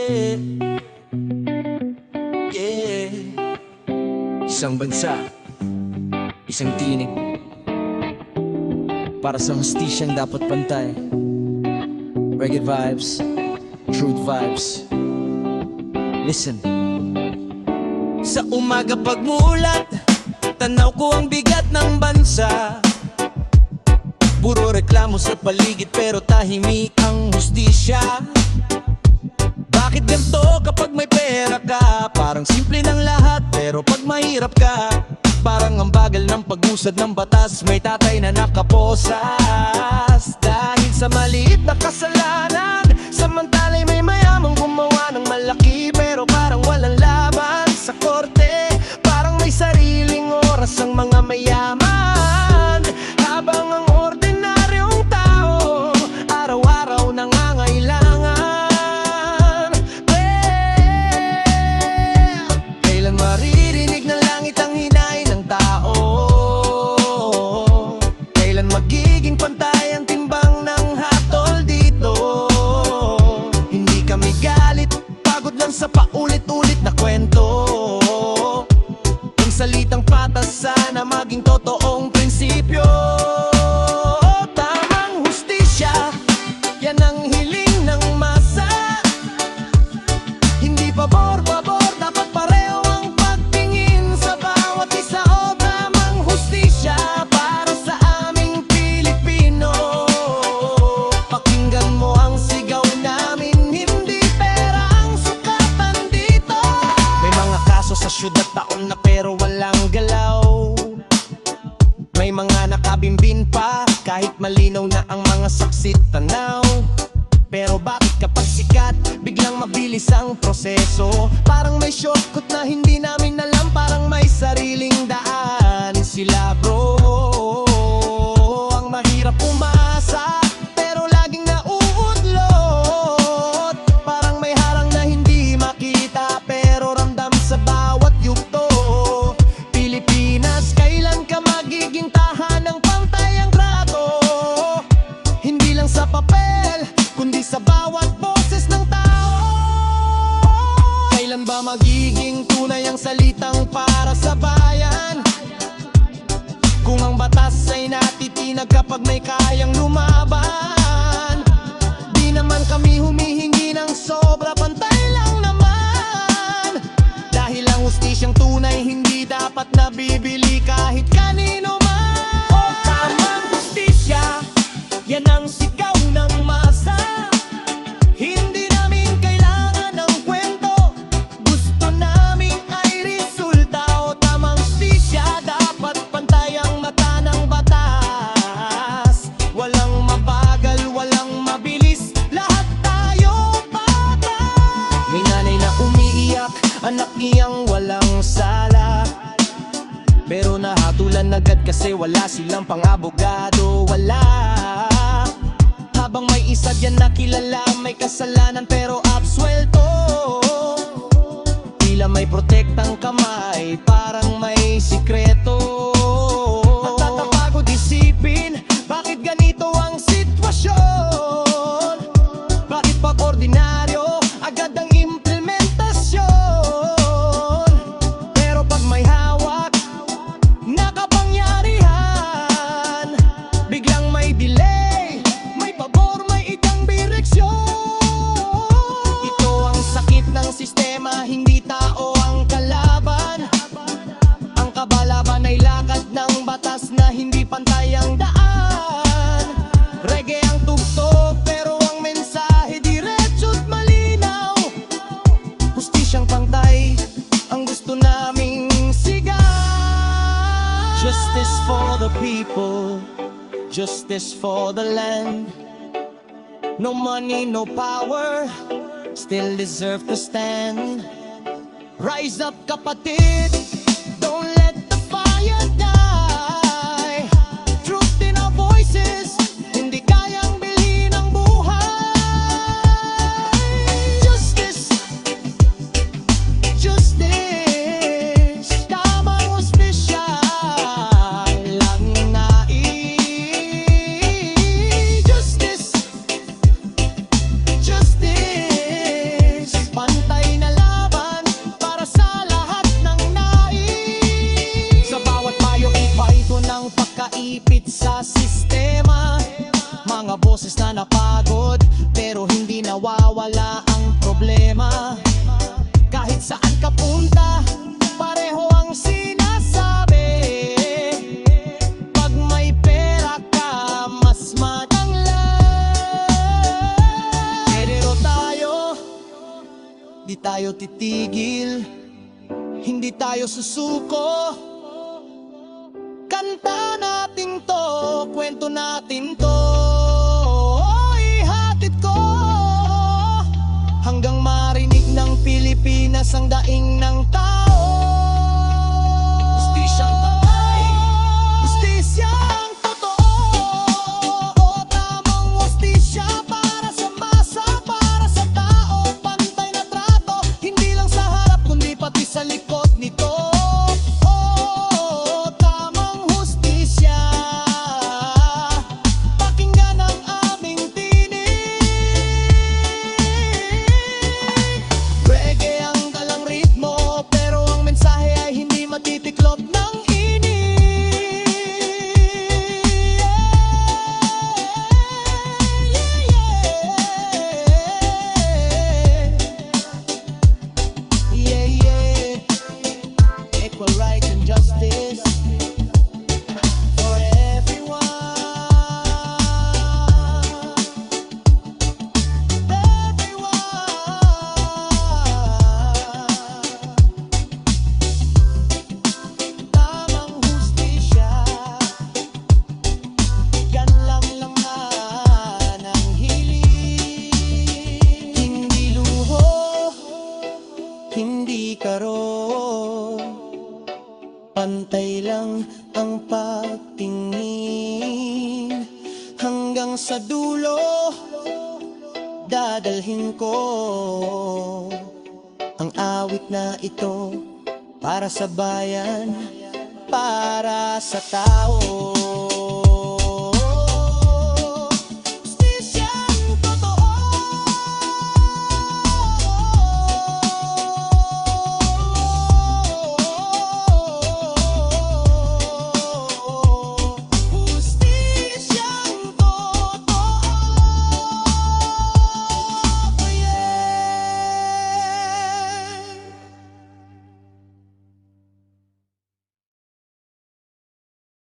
Yeah, yeah. Isang bansa, isang tinig, para sa hustisyang dapat pantay. Reggae vibes, truth vibes. Listen. Sa umaga pagmulat, tanaw ko ang bigat ng bansa. Puro reklamo sa paligid pero tahimik ang hustisya. Bakit ganito kapag may pera ka? Parang simple ng lahat pero pag mahirap ka, parang ang bagal ng pag-usad ng batas. May tatay na nakaposas dahil sa maliit na kasalanan. Samantala'y may mayamang gumawa ng malaki pero parang walang laban sa korte. Parang may sariling oras ang mga mayaman, habang ang ordinaryong tao araw-araw nangangailangan. Kailan maririnig ng langit ang hinaing ng tao? Kailan magiging pantay ang timbang ng hatol dito? Hindi kami galit, pagod lang sa paulit-ulit na kwento. Ang salitang patas sana maging totoong prinsipyo. Tamang hustisya, yan ang hiling ng masa. Hindi pabor-pabor, dapat pareho ang pagtingin sa bawat isa. O tamang hustisya para sa aming Pilipino. Pakinggan mo ang sigaw namin, hindi pera ang sukatan dito. May mga kaso sa syudad taon na pero walang galaw. May mga nakabimbin pa kahit malinaw na ang mga saksit tanaw. Pero bakit kapag sikat, biglang mabilis ang proseso? Parang may shortcut na hindi namin alam, parang may sariling daan sila bro. Ang mahirap umasa pero laging nauudlot. Parang may harang na hindi makita pero ramdam sa bawat yugto. Pilipinas, kailan ka magiging tahanang pantay ang trato? Hindi lang sa papel, kundi sa bawat boses ng tao. Kailan ba magiging tunay ang salitang para sa bayan? Kung ang batas ay natitinag kapag may kayang lumaban. Di naman kami humihingi ng sobra, pantay lang naman. Dahil ang hustisyang tunay hindi dapat nabibili kahit kanino man. O tamang hustisya, yan ang sigaw ng masa. Hindi namin kailangan ng kwento, gusto namin ay resulta. O tamang hustisya, dapat pantay ang mata ng batas. Walang mabagal, walang mabilis, lahat tayo patas. May nanay na umiiyak, anak niyang walang sala, pero nahatulan agad kasi wala silang pang-abogado. Wala. Habang may isa diyan na kilala may kasalanan pero absuelto. Tila may protektang kamay, parang may sikreto. Natatapagod isipin, bakit ganito ang sitwasyon? Bakit pag ordinaryo, agad ang implementasyon? Pero pag may hawak na kapangyarihan, biglang may delay, may pabor, may ikang direksyon. Ito ang sakit ng sistema, hindi tao ang kalaban. Ang kabalaban ay lakad ng batas na hindi pantay ang daan. Reggae ang tugtog pero ang mensahe diretso't malinaw. Hustisyang pantay ang gusto naming sigaw. Justice for the people, justice for the land. No money, no power, still deserve to stand. Rise up kapatid, don't let the fire die. Truth in our voices, hindi kayang bilhin ang buhay. Justice, justice, tamang hustisya lang nais. Justice, justice, pagod, pero hindi nawawala ang problema. Kahit saan ka punta, pareho ang sinasabi. Pag may pera ka, mas matanglan. Pero tayo, di tayo titigil, hindi tayo susuko. Kanta natin to, kwento natin to, ihatid ko hanggang marinig ng Pilipinas ang daing ng tao. Hustisyang tatay, hustisyang totoo, tamang hustisya para sa masa, para sa tao. Pantay na trato, hindi lang sa harap kundi pati sa likod nito. Matitiklop ng init. Equal rights and justice for everyone. Hindi karo, pantay lang ang pagtingin. Hanggang sa dulo, dadalhin ko ang awit na ito para sa bayan, para sa tao.